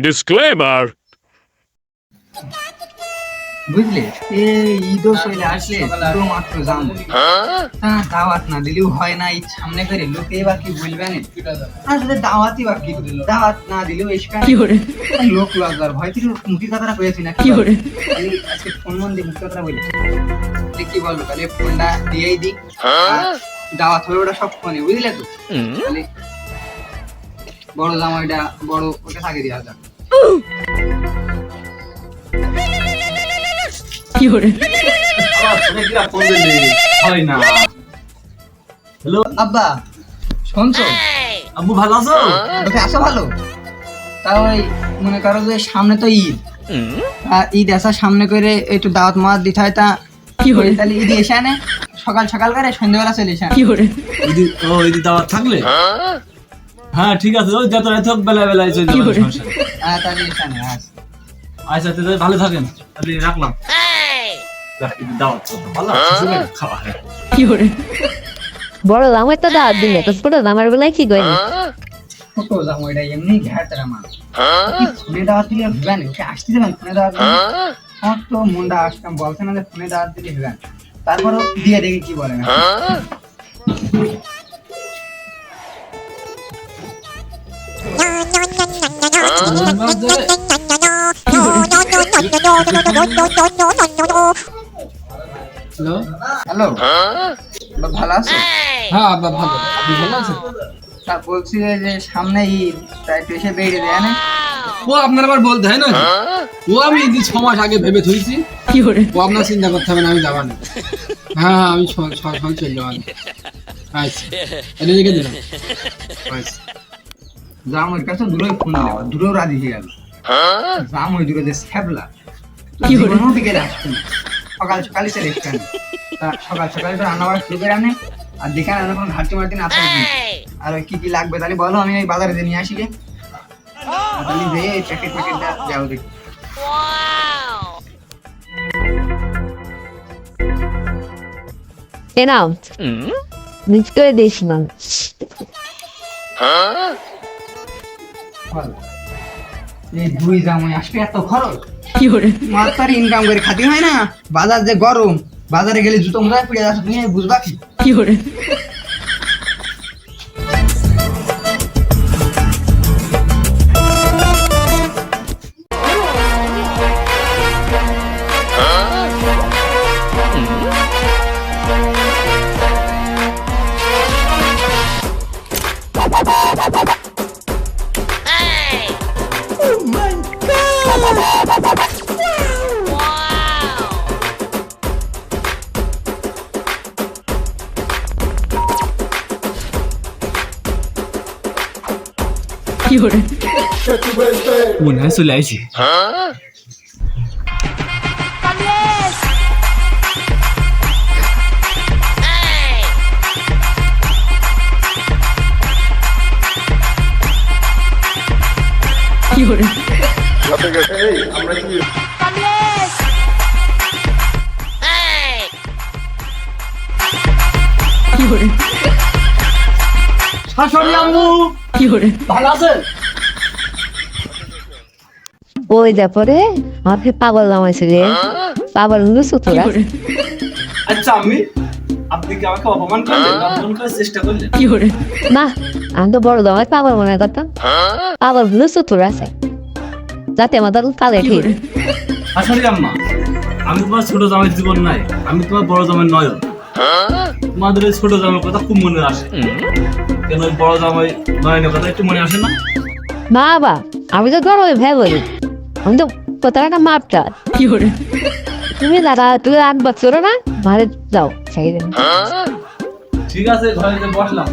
Disclaimer. বুঝলে এই ঈদও চলে আসলে তো মাত্র যাবো দাওয়াত না দিলেও হয় না, এই সামনে করে লোকে এবার কি বলবে না আসলে দাওয়াতই বা কি দাওয়াত না দিলেও লোক লজ্জার ভয় থেকে মুখি কথাটা কয়েছি না কি করে আজকে ফোন মন দিয়ে মুখি কথাটা বলেছি কি বলবো তাহলে ফোনটা দিয়েই দিই দাওয়াত হবে ওটা সব ফোনে বুঝলে তো তাহলে বড় জামাইটা বড় ওকে থাকে দেওয়া যাক আব্বা শুনছো আব্বু ভালো আছো? আছো ভালো তাও ওই মনে করো যে সামনে তো ঈদ ঈদ আসার সামনে করে একটু দাওয়াত মাওয়াত দিতে হয় তা কি করে তাহলে ঈদ এসে আনে সকাল সকাল করে সন্ধ্যাবেলা চলে এসে কি করে ঈদ দাওয়াত থাকলে হ্যাঁ ঠিক আছে ওই যত রাত হোক বেলা বেলায় চলে যাবে হ্যাঁ তাহলে এসে আনে আচ্ছা তাহলে ভালো থাকেন তাহলে রাখলাম দাওয়াত ভালো খাওয়া কি করে বড় জামাই তো দাওয়াত দিলে তো ছোট জামার বেলায় কি করি ছোট জামাইটা এমনি ঘাটরা মা ফোনে দাওয়াত দিলে হবে না ওকে আসতে দেবেন ফোনে দাওয়াত দিলে আমার তো মনটা আসতাম বলছে না যে ফোনে দাওয়াত দিলে হবে তারপরও দিয়ে দেখি কি বলে না হ্যালো ভালো আছো? হ্যাঁ আব্বা ভালো, আপনি ভালো আছেন? তা বলছি যে সামনে ঈদ তাই একটু এসে বেরিয়ে দেয় না ও আপনার আবার বলতে হয় না ও আমি 6 মাস আগে ভেবে থইছি কি করে ও আপনার চিন্তা করতে হবে না আমি যাবানি হ্যাঁ আমি সকাল চলে যাবানি আচ্ছা এনে রেখে দিলাম আচ্ছা জামাইয়ের কাছে দূরে ফোন দেওয়া দূরেও রাজি হয়ে গেল জামাই দূরে যে স্যাবলা কি করে বিকেলে আসতো না সকাল সকালই চলে এসছে তা সকাল সকালে তো রান্না বাড়া শুরু করে আনে আর দেখে আনে কোনো ঘাটতি মারতি না থাকে আর কি কি লাগবে তাহলে বলো আমি ওই বাজারে দিয়ে নিয়ে আসি গে তাহলে যেয়ে প্যাকেট প্যাকেটটা যাও দেখি এ নাও মিক্স করে দিস না ভালো। এই দুই জামাই আসবে এত খরচ কি করে মার তার ইনকাম করে খাতি হয় না বাজার যে গরম বাজারে গেলে জুতো মোজা পিড়ে যাচ্ছে তুমি বুঝবা কি করে কি করে মনে হয় চলে আইছি কি করে কি করে শাশুড়ি আম্মু কি করে ভালো আছেন? ওই তারপরে আমাকে পাগল নামাইছে রে পাগল লুচু তোরা আচ্ছা আম্মি আপনি কি আমাকে অপমান করলেন অপমান করার চেষ্টা করলেন কি করে না আমি তো বড় জামাই পাগল মনে করতাম পাগল লুচু তোরা আছে যাতে আমাদের কালে ঠিক শাশুড়ি আম্মা আমি তোমার ছোট জামাই জীবন নাই আমি তোমার বড় জামাই নয়ন তোমাদের এই ছোট জামাইয়ের কথা খুব মনে আসে কেন ওই বড় জামাই নয়নের কথা একটু মনে আসে না বাবা আমি তো ধরো ভেবে বলি আমি তো কথাটা মাপটা কি করে তুমি দাদা তুই 8 বছর না ভালো যাও সেই দিন ঠিক আছে ঘরে যে বসলাম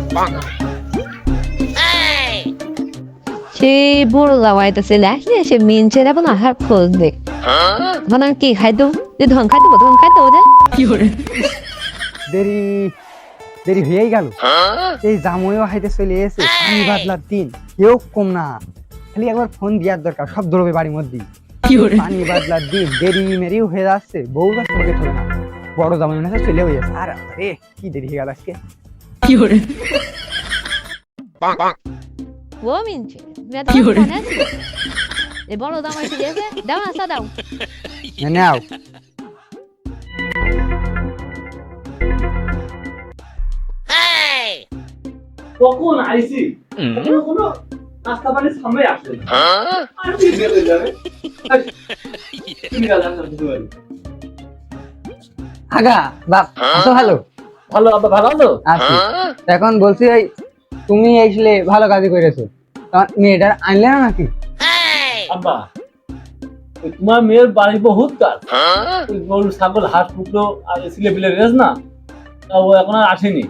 সেই বড় জামাই তো চলে আসলে সে মেন ছেলে বলে আহার খোঁজ দেখ এখন আমি কি খাইতো যে ধন খাইতো ধন খাইতো ওদের কি করে দেরি দেরি হয়েই গেল এই জামাইও হাইতে চলে এসে পানি বাদলার দিন কেউ কম না খালি একবার ফোন দেওয়ার দরকার সব দৌড়বে বাড়ির মধ্যে কি করে পানি বাদলার দিন দেরি মেরিও হয়ে যাচ্ছে বউ গাছ তোমাকে চলে না বড় জামাই মনে চলে হয়ে যাচ্ছে আর রে কি দেরি হয়ে গেল আজকে কি করে ও মিনছে কি করে এই বড় জামাই ঠিক আছে, দাও নাস্তা দাও। নাও কখন আইছি কখনো কোনো নাস্তা পানি সামনে আসে না। আর কি গেলে যাবে তুমি গেলে না কিছু বলি। আগা বাপ আছো ভালো? ভালো আব্বা, ভালো আছো? আছি। এখন বলছি এই তুমি এসলে ভালো কাজই করেছো, তোমার মেয়েটার আনলে না নাকি? আব্বা ওই তোমার মেয়ের বাড়ি বহুত কাজ, ওই গরু ছাগল হাঁস পুকুরো আর ছেলে পিলে রেস না, তা ও এখন আর আসেনি।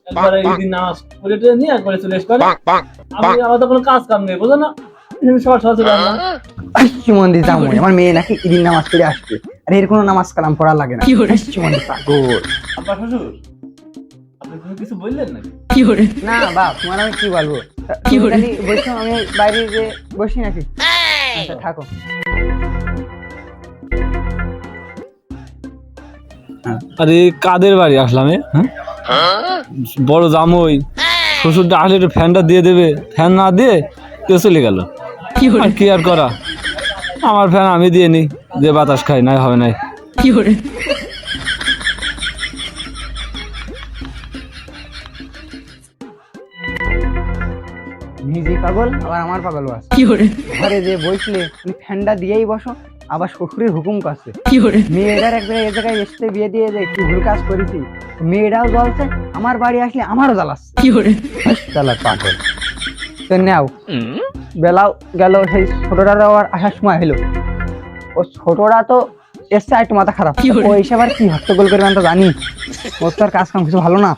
একবারে এই দিন নামাজ পড়ে টড়ে নিয়ে একবারে চলে এসে আমি আমার তো কোনো কাজ কাম নেই, বুঝো না, আমি সবার সবার চলে আসলাম। মন্দির যাবো, আমার মেয়ে নাকি ঈদিন নামাজ পড়ে আসবে, আর এর কোনো নামাজ কালাম পড়া লাগে না। মন্দির পাগল। আব্বা শ্বশুর আপনি তুমি কিছু বললেন নাকি? না বাপ, তোমার আমি কি বলবো, তুমি খালি বলছো আমি বাইরে যে বসি নাকি? আচ্ছা, থাকো। আরে কাদের বাড়ি আসলাম? বড় জামই শ্বশুরটা আসলে একটু ফ্যানটা দিয়ে দেবে, ফ্যান না দিয়ে কেউ চলে গেল। আর কি আর করা, আমার ফ্যান আমি দিয়ে নি, যে বাতাস খাই নাই হবে নাই। নিজে পাগল আবার আমার পাগলও আছে। ঘরে যে বসলে তুমি ফ্যানটা দিয়েই বসো, আবার শ্বশুরের হুকুম করছে। মেয়েটার একবার এ জায়গায় এসে বিয়ে দিয়ে যে কি ভুল কাজ করেছি, মেয়েটাও জ্বলছে, আমার বাড়ি আসলে আমারও জ্বালাচ্ছে। জ্বালা পাগল। তো নাও, বেলাও গেল, সেই ছোটটার আবার আসার সময় হলো। ও ছোটরা তো এসছে একটু মাথা খারাপ, ও এসে আবার কি হট্টগোল করবে আমি তো জানি, ওর তো আর কাজ কাম কিছু ভালো না।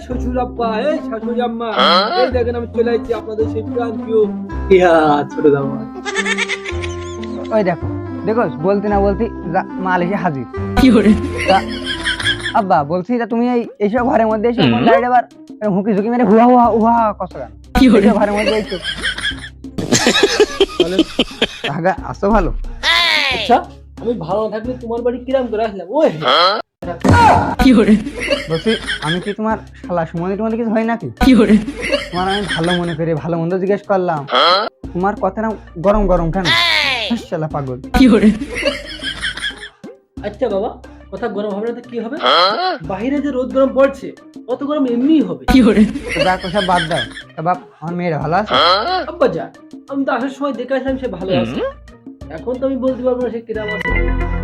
শ্বশুর আব্বা, এই শাশুড়ি আম্মা, এই দেখেন আমি চলে আসছি আপনাদের সেই প্রান্তীয় ছোট জামাই। ওই দেখো দেখো, বলতে না বলতে মাল এসে হাজির। তা আব্বা বলছি, তুমি এইসব ঘরের মধ্যে এসে আবার হুকি ঝুঁকি মেরে হুয়া হুয়া উহা কষ্ট কেন? ঘরের মধ্যে এইসব আসো ভালো। আচ্ছা, আমি ভালো না থাকলে তোমার বাড়ি কিরাম করে আসলাম? ওই বলছি, আমি কি তোমার শালা সুমনি তোমাদের কিছু হয় নাকি? তোমার আমি ভালো মনে করে ভালো মন্দ জিজ্ঞেস করলাম, তোমার কথা না গরম গরম কেন? শালা পাগল। আচ্ছা বাবা, কথা গরম হবে না তো কি হবে? বাইরে যে রোদ গরম পড়ছে, অত গরম এমনিই হবে। যা কথা বাদ দাও। তা বাপ, আমার মেয়েরা ভালো আছে? আব্বা যা, আমি তো আসার সময় দেখে আসলাম সে ভালো আছে, এখন তো আমি বলতে পারবো না সে কিরাম আছে।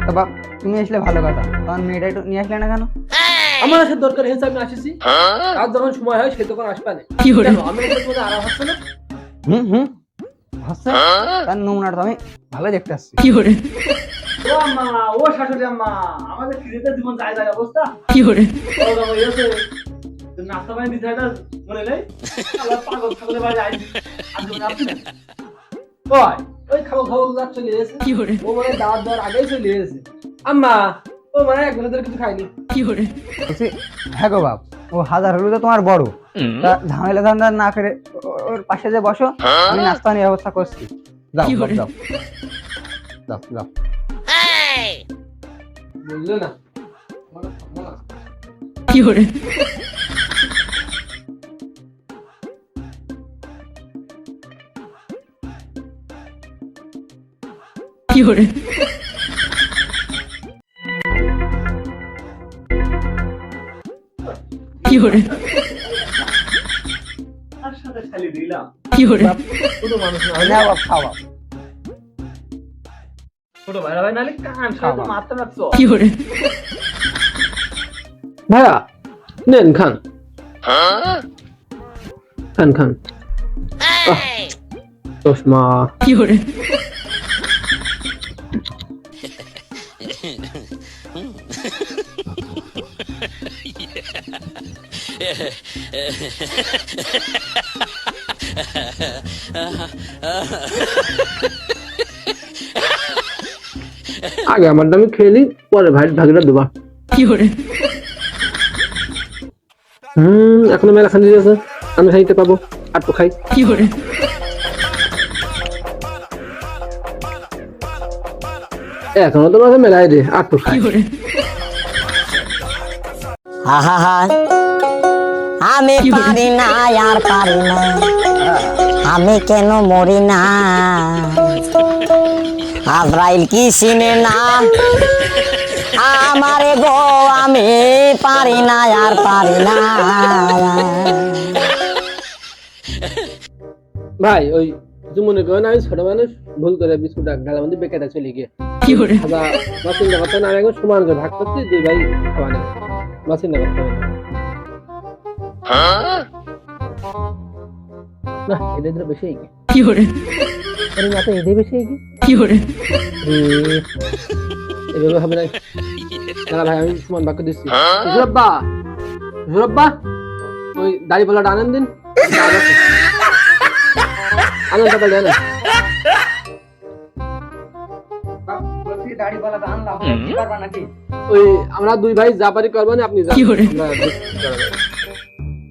তা বাপ, তুমি আসলে ভালো কথা, তোমার মেয়েটা একটু নিয়ে আসলে না কেন? আমার আসার দরকার হয়েছে, আমি আসিছি, আর যখন সময় হয় সে তখন আসবে না। কেন আমি তোমাদের আরাম হচ্ছে না? হচ্ছে, তার নমুনাটা তো আমি ভালো দেখতে আসছি। ও আম্মা, ও শাশুড়ি আম্মা, আমাদের খিদেতে জীবন যায় যায় অবস্থা। নাস্তা পানি দিতে হয় না, মনে নেই? পাগল ছাগলের বাড়ি আইছি, আপনি না ওই খাবো খাবো চলে এসেছে, ও মানে দাওয়াত দেওয়ার আগেই চলে এসেছে। আম্মা, ও মানে এক ঘন্টা ধরে কিছু খাইনি। বলছি, হ্যাঁ গো বাপ, ও হাজার হলো তো তোমার বড়, তা ঝামেলা ধান্দা না করে ওর পাশে যে বসো, আমি নাস্তা পানির ব্যবস্থা করছি। যাও যাও যাও যাও যাও। বুঝলে না? আর সাথে খালি দিলাম। কোনো মানুষ না না বাপ, খাও বাপ। ছোট ভাইরা ভাই নালে কান সাথে মারতে লাগছো ভাইয়া নেন খান খান খান চশমা আগে আমারটা আমি খেয়ে নিই পরে ভাই ভাগিটা দেবা এখনো মেলা খান আছে আমি খাইতে পাবো আর তো খাই এখনো তো মাঝে মেলাই রে আর তো খাই আমি পারি না আর পারি না আমি কেন মরি না আজরাইল কি চিনে না আমারে গো আমি পারি না আর পারি না ভাই ওই কিছু মনে করেন আমি ছোট মানুষ ভুল করে বিস্কুট গালার মধ্যে বেকারটা চলে গিয়ে মাছের কথা না এখন সমান করে ভাগ করছি দুই ভাই খাওয়া নেই মাছের নাগাদ খাওয়া না এটা তো বেশি কি করে আরে না তো এদের বেশি কি করে এভাবে হবে না না ভাই আমি সমান ভাগ করে দিচ্ছি জুরাব্বা ওই দাড়ি পাল্লাটা আনেন দিন আনেন টাকা দেন ওই আমরা দুই ভাই যা পারি করবো না আপনি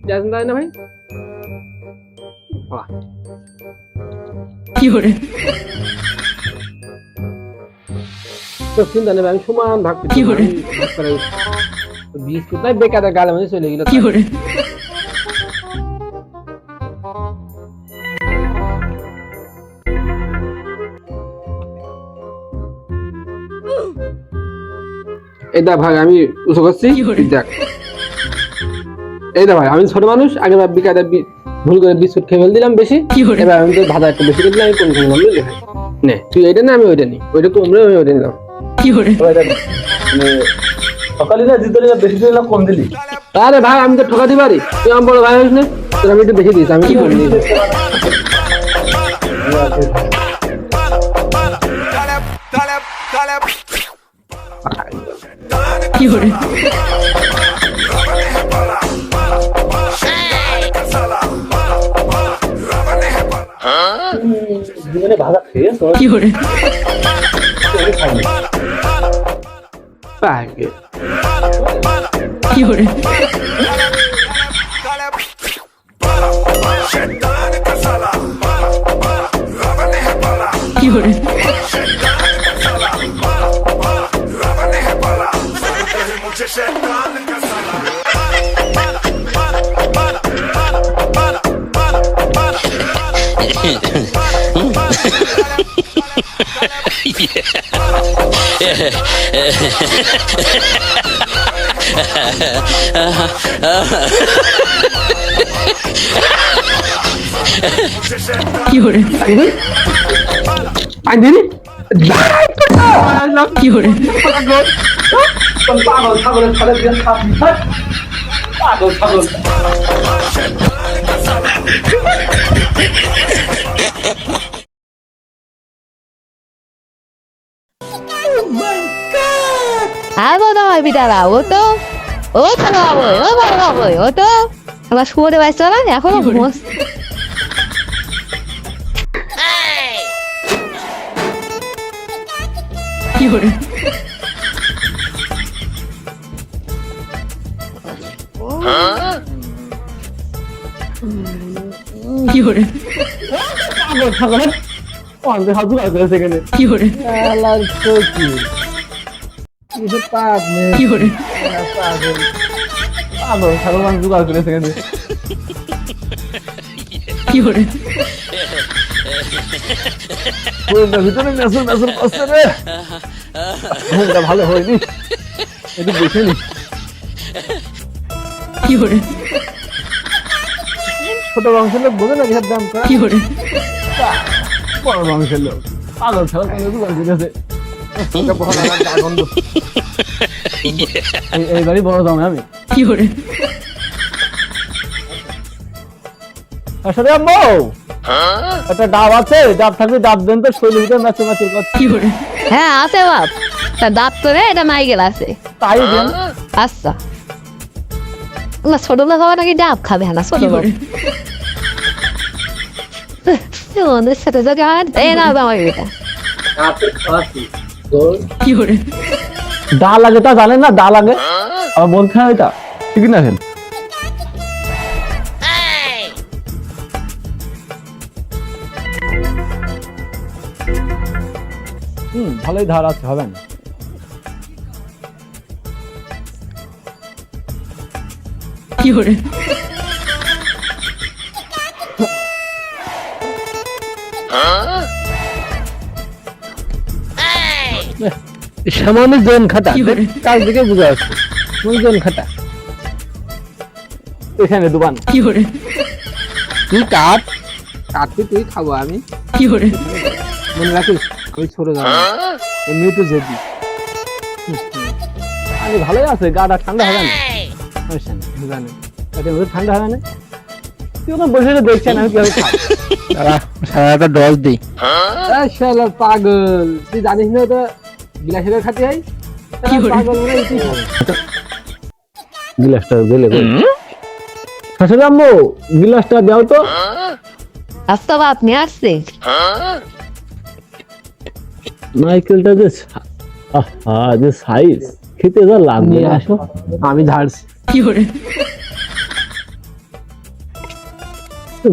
যান না ভাই চিন্তা নেই আমি সমান ভাগ বিস্কুট নাই বেকার গালে মধ্যে চলে গেল এটা ভাই আমি উঁচু করছি দেখ এইটা ভাই আমি ছোট মানুষ আগে বিকালে ভুল করে বিস্কুট খেয়ে ফেল দিলাম বেশি এবার আমি তো ভাজা একটু বেশি করে দিলাম আমি কোন কোন নাম লিখে নে তুই এটা না আমি ওইটা নি ওইটা তোমরা আমি ওইটা নিলাম সকালে না দিতে বেশি দিলে কম দিলি আরে ভাই আমি তো ঠকাতে পারি তুই আমার বড় ভাই হইস না তোর আমি একটু বেশি দিস আমি কি করি কি করে জীবনে ভাজা খেয়েছো কি করে কি করে কি করে কি করে আইনি কি করে পাগল ছাগলের ছাড়ে দিয়ে খাবি পাগল ছাগল আবো তোমার বিটারা ও তো আমার শুয়োরে বাইশ না এখনো ঘুমোস কি করে কি করে পাগল ছাগলের অন্ধে হাত জোগাড় করেছে এখানে কি করে আল্লাহর চোখি এসব পাপ নেই কি করে পাগল পাগল ছাগল মানুষ জোগাড় করেছে এখানে কি করে ভিতরে মেসুর মেসুর করছে রে ঘুমটা ভালো হয়নি একটু দেখে নি কি করে ছোট মাংসের লোক বোঝে না কিসব দাম কি করে বড় মাংসের লোক পাগল ছাগল জোগাড় করেছে এই বাড়ি বড় জামাই আমি আসলে আম্মু একটা ডাব আছে, ডাব থাকলে ডাব দেন তো, শরীর ভিতরে নাচে নাচে হ্যাঁ আছে বাপ, তা দাঁত তোরে এটা নাইকেল আছে। তাই দেন। আচ্ছা না, ছোট লোক হওয়া নাকি ডাব খাবে না, ছোট লোক ওদের সাথে যদি হয় এই না জামাই বেটা দা লাগে তা জানেন না, দা লাগে আবার বলতে হয় এটা ঠিক না? খেন ভালোই ধার আছে, হবে না? সামান্য জন খাটা, কাজ দিকে বুঝা যাচ্ছে জন খাটা। এখানে দোকান তুই কাট, কাটতে তুই খাবো আমি, মনে রাখিস আমি ছোট যাবো এমনি তো যেদি। আমি ভালোই আছে, গাটা ঠান্ডা হবে না, জানেন ঠান্ডা হবে না। তুই ওখানে বসে দেখছেন আমি কিভাবে খাবো, সারাটা ডস দিই। শালার পাগল, তুই জানিস না তো গিলাসের খাতে হয় পাগল মানে গিলাসটা গেলে শাশুড়ি আম্মু গিলাসটা দাও তো। আচ্ছা বাপ নিয়ে আসছে। নাইকেলটা যে যে সাইজ খেতে যা লাগবে, আসো আমি ধারছি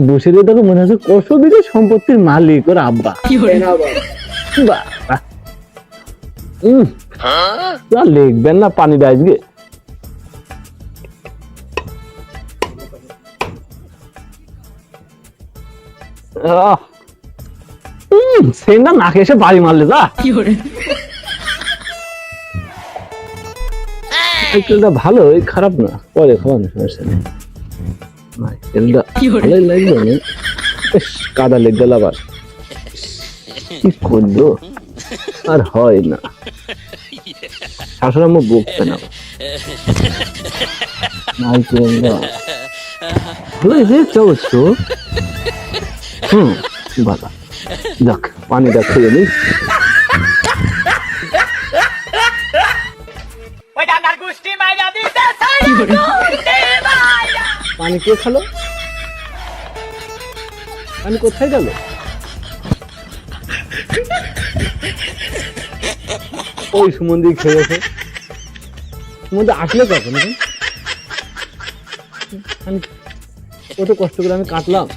বসে দেখো মনে হচ্ছে কত বিঘে সম্পত্তির মালিক ওর আব্বা। লিখবেন না পানি দেয় আজকে। সেটা নাকে এসে বাড়ি মারলে যা। নাইকেলটা ভালো, খারাপ না, পরে খাওয়ানো সমস্যা নেই। নাইকেলটা ভালোই লাগবে না, কাদা লেগ গেল আবার, কি করলো আর হয় না। শাশুড়ি আম্মু বকবে না, নাইকেলটা ভালোই হয়েছে অবশ্য। বাবা দেখ পানিটা খেয়ে নিই। পানি কে খালো? পানি কোথায় গেল? ওই সুমন্দি খেয়েছে, সুমন্দি আসলে কখন? কত কষ্ট করে আমি কাটলাম।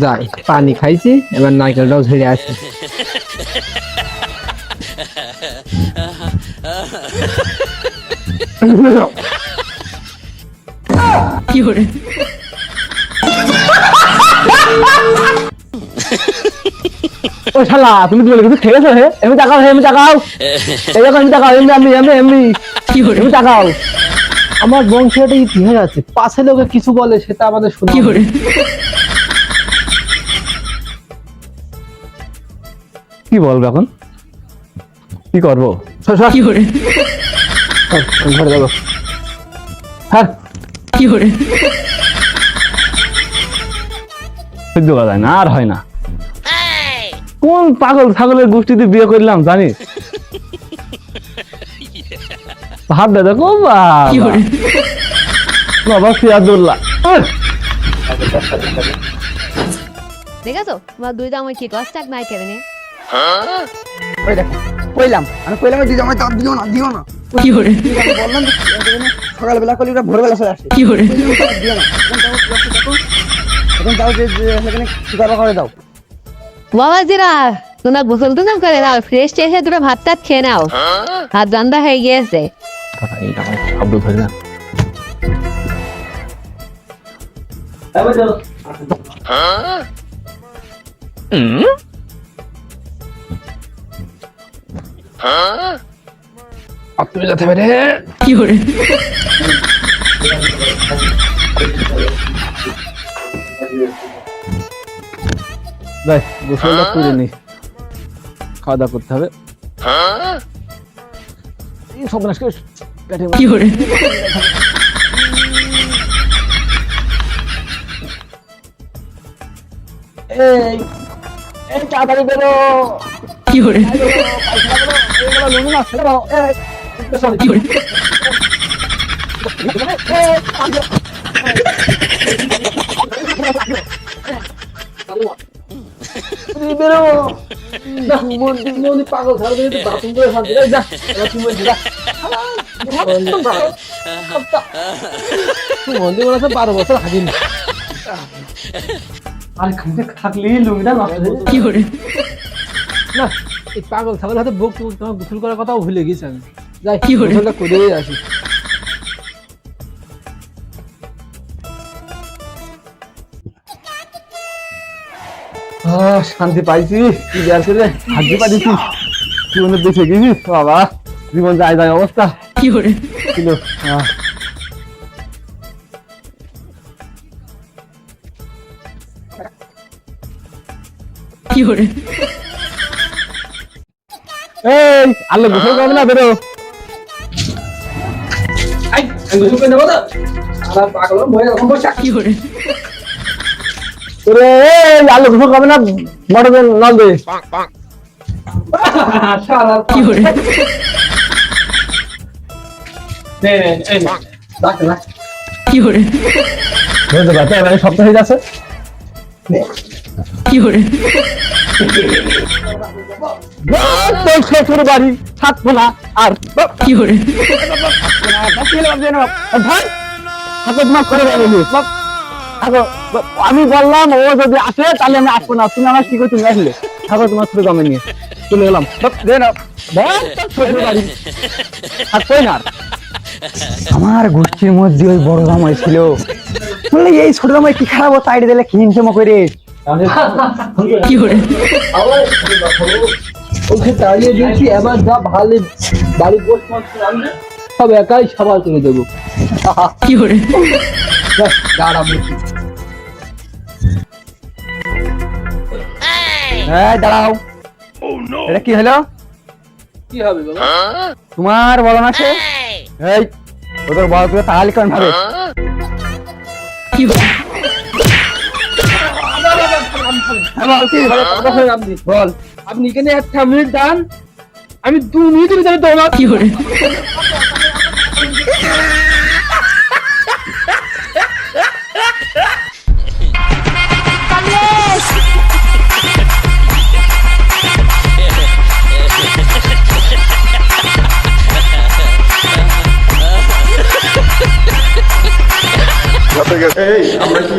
যাই পানি খাইছি, এবার নারকেলটাও ঝেড়ে আসি। ও শালা তুমি বলে কিছু খেয়েছো? হে এমনি তাকাও, হে এমনি তাকাও, এই দেখো এমনি তাকাও, এমনি এমনি এমনি এমনি এমনি তাকাও। আমার বংশের একটা ইতিহাস আছে, পাশে লোকে কিছু বলে সেটা আমাদের শোনা। কি বলবো এখন, কি করবো? ঘরে যাবো। হ্যাঁ সহ্য করা যায় না, আর হয় না। কোন পাগল ছাগলের গোষ্ঠীতে বিয়ে করলাম জানিস? হাত দে দেখো বাবা সিরাজুল্লাহ। দেখেছো তোমার দুই জামাই কি কষ্টাক নাই কেন? ওই দেখো কইলাম, আমি কইলাম দুই জামাই দাঁত দিও না, দিও না। বললাম সকালবেলা করলে ওটা ভোরবেলা চলে আসে। দিও না, এখন যাও যে সেখানে কি করবা করে দাও। বাবাজিরা তোমরা গোসল টোসল করে নাও, ফ্রেশ এসে তোমরা ভাত টাত খেয়ে নাও, হাত রান্না হয়ে গিয়েছে। শব্দ ধরে না তুমি যেতে পারে। কি করে গোসলটা করে নি, খাওয়া দাওয়া করতে হবে। এই সর্বনাশ করে পেটে এই এই তাড়াতাড়ি বেরো। পাগল বাথরুম করে শান্তি মন্দির মনে হচ্ছে 12 বছর হাজির আর খামতে থাকলেই লুঙ্গিটা কি করে না এই পাগল ছাগল হাতে বুক তোমার গোসল করার কথাও ভুলে গেছি আমি। যাই কি গোসলটা করে আসি। শান্তি পাইছি কি আছে রে হাজি পাইছি জীবনে বেঁচে গেছি বাবা জীবন যায় যায় অবস্থা কি করে ছিল। কি করে এই আল্লাহ গোসল করবে না বেরো। গোসল করে নেবো তো পাগল কি করে আলু গোসল করবে না মোটর নল দে কি করে কি করে সপ্তাহ হয়ে যাচ্ছে কি করে শ্বশুর বাড়ি থাকবো না আর কি করে আমি বললাম ও যদি আসে তাহলে আমি আসবো না। তুমি আমার কি করে তুমি আসলে থাকো তোমার ছোট জমে নিয়ে চলে গেলাম থাকবোই না। আমার গোষ্ঠীর মধ্যে ওই বড় জামাই ছিল বললে এই ছোট জামাই কি খারাপ সাইডে দিলে কি হিংসা করে কি করে ওকে তাড়িয়ে দিয়েছি। এবার যা ভালো বাড়ি বস সব একাই সাবাল তুলে দেবো কি করে দাঁড়াও এটা কি হলো কি হবে তোমার বলো না সে এই ওদের বড় করে তাহলে কেন ভাবে বল আপনি এখানে 1 মিনিট দান আমি 2 মিনিটের ভিতরে দৌড়া কি করে এই আমরা কি